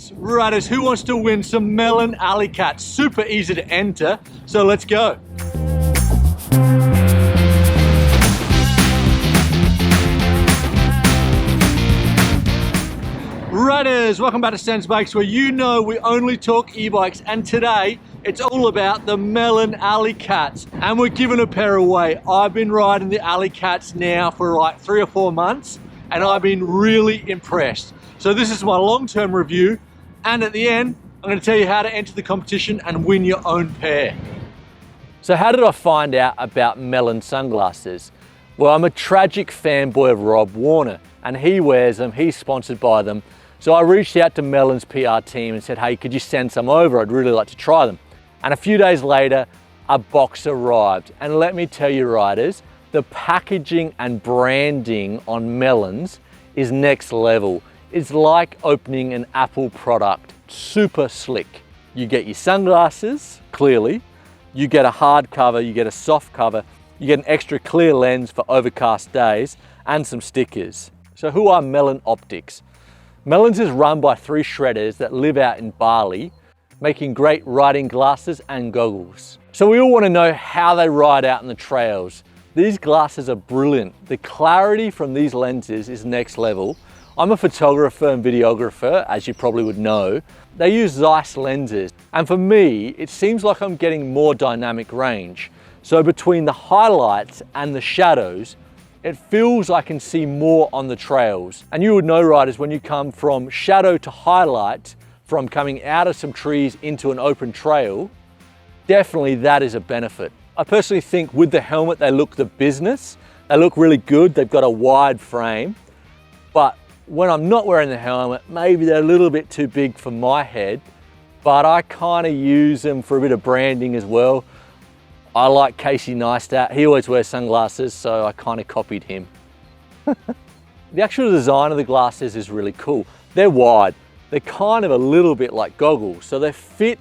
Alleycats. Riders, who wants to win some Melon Alleycats? Super easy to enter, so let's go. Riders, welcome back to Sense Bikes, where you know we only talk e-bikes, and today it's all about the Melon Alleycats, and we're giving a pair away. I've been riding the Alleycats now for like 3 or 4 months, and I've been really impressed. So this is my long-term review, and at the end, I'm going to tell you how to enter the competition and win your own pair. So how did I find out about Melon Sunglasses? Well, I'm a tragic fanboy of Rob Warner, and he wears them, he's sponsored by them. So I reached out to Melon's PR team and said, hey, could you send some over? I'd really like to try them. And a few days later, a box arrived. And let me tell you, riders, the packaging and branding on Melons is next level. It's like opening an Apple product, super slick. You get your sunglasses, clearly. You get a hard cover, you get a soft cover, you get an extra clear lens for overcast days, and some stickers. So who are Melon Optics? Melons is run by 3 shredders that live out in Bali, making great riding glasses and goggles. So we all want to know how they ride out in the trails. These glasses are brilliant. The clarity from these lenses is next level. I'm a photographer and videographer, as you probably would know. They use Zeiss lenses, and for me, it seems like I'm getting more dynamic range. So between the highlights and the shadows, it feels I can see more on the trails. And you would know, riders, when you come from shadow to highlight, from coming out of some trees into an open trail, definitely that is a benefit. I personally think with the helmet, they look the business. They look really good. They've got a wide frame, but when I'm not wearing the helmet, maybe they're a little bit too big for my head, but I kind of use them for a bit of branding as well. I like Casey Neistat. He always wears sunglasses, so I kind of copied him. The actual design of the glasses is really cool. They're wide. They're kind of a little bit like goggles, so they fit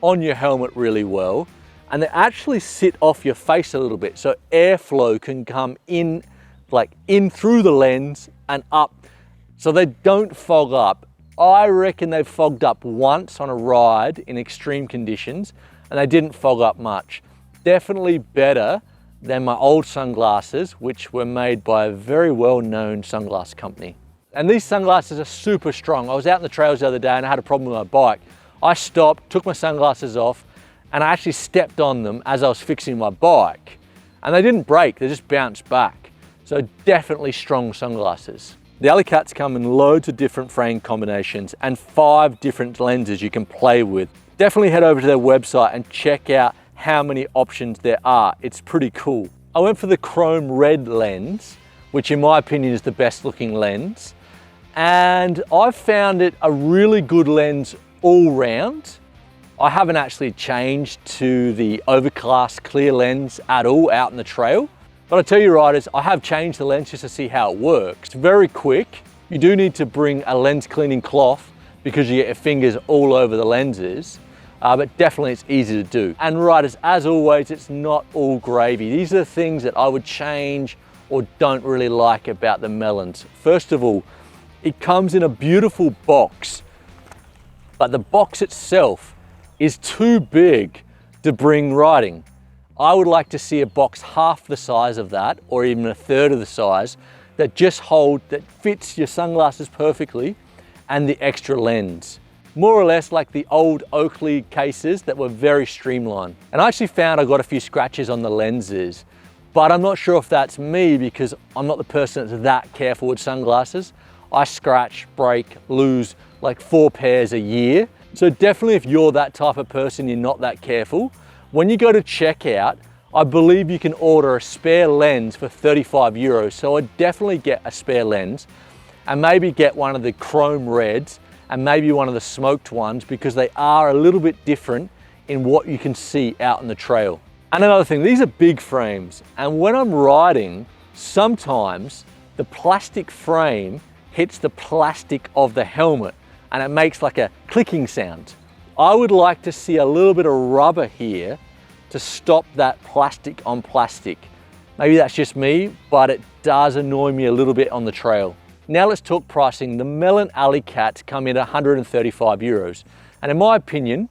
on your helmet really well, and they actually sit off your face a little bit, so airflow can come in, like in through the lens and up, so they don't fog up. I reckon they've fogged up once on a ride in extreme conditions, and they didn't fog up much. Definitely better than my old sunglasses, which were made by a very well-known sunglass company. And these sunglasses are super strong. I was out in the trails the other day and I had a problem with my bike. I stopped, took my sunglasses off, and I actually stepped on them as I was fixing my bike. And they didn't break, they just bounced back. So definitely strong sunglasses. The Alleycats come in loads of different frame combinations and 5 different lenses you can play with. Definitely head over to their website and check out how many options there are. It's pretty cool. I went for the chrome red lens, which in my opinion is the best looking lens. And I've found it a really good lens all round. I haven't actually changed to the overcast clear lens at all out in the trail. But I tell you, riders, I have changed the lens just to see how it works. It's very quick. You do need to bring a lens cleaning cloth because you get your fingers all over the lenses. But definitely it's easy to do. And riders, as always, it's not all gravy. These are the things that I would change or don't really like about the Melons. First of all, it comes in a beautiful box, but the box itself is too big to bring riding. I would like to see a box half the size of that, or even a third of the size, that fits your sunglasses perfectly and the extra lens. More or less like the old Oakley cases that were very streamlined. And I actually found I got a few scratches on the lenses, but I'm not sure if that's me because I'm not the person that's that careful with sunglasses. I scratch, break, lose like 4 pairs a year. So definitely if you're that type of person, you're not that careful. When you go to checkout, I believe you can order a spare lens for 35 euros. So I'd definitely get a spare lens and maybe get one of the chrome reds and maybe one of the smoked ones because they are a little bit different in what you can see out in the trail. And another thing, these are big frames, and when I'm riding, sometimes the plastic frame hits the plastic of the helmet and it makes like a clicking sound. I would like to see a little bit of rubber here to stop that plastic on plastic. Maybe that's just me, but it does annoy me a little bit on the trail. Now let's talk pricing. The Melon Alleycats come in at 135 euros. And in my opinion,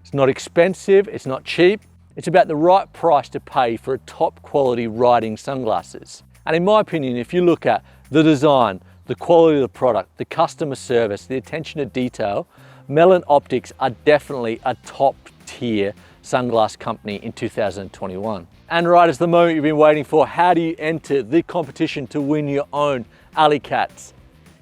it's not expensive, it's not cheap. It's about the right price to pay for a top quality riding sunglasses. And in my opinion, if you look at the design, the quality of the product, the customer service, the attention to detail, Melon Optics are definitely a top tier sunglass company in 2021. And riders, the moment you've been waiting for, how do you enter the competition to win your own Alleycats?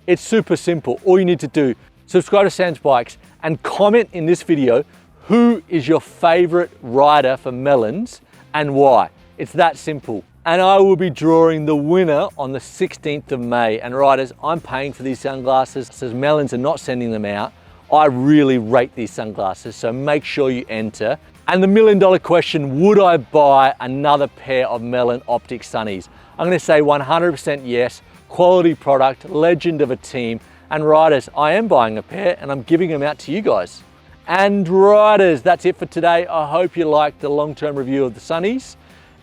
It's super simple. All you need to do, subscribe to Sans Bikes and comment in this video who is your favorite rider for Melons and why. It's that simple. And I will be drawing the winner on the 16th of May. And riders, I'm paying for these sunglasses. Says Melons are not sending them out. I really rate these sunglasses, so make sure you enter. And the $1 million question, would I buy another pair of Melon Optics sunnies? I'm gonna say 100% yes. Quality product, legend of a team. And riders, I am buying a pair and I'm giving them out to you guys. And riders, that's it for today. I hope you liked the long-term review of the sunnies.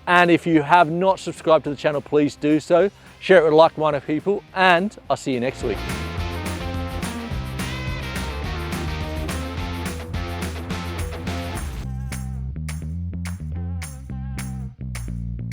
And if you have not subscribed to the channel, please do so. Share it with like-minded people, and I'll see you next week.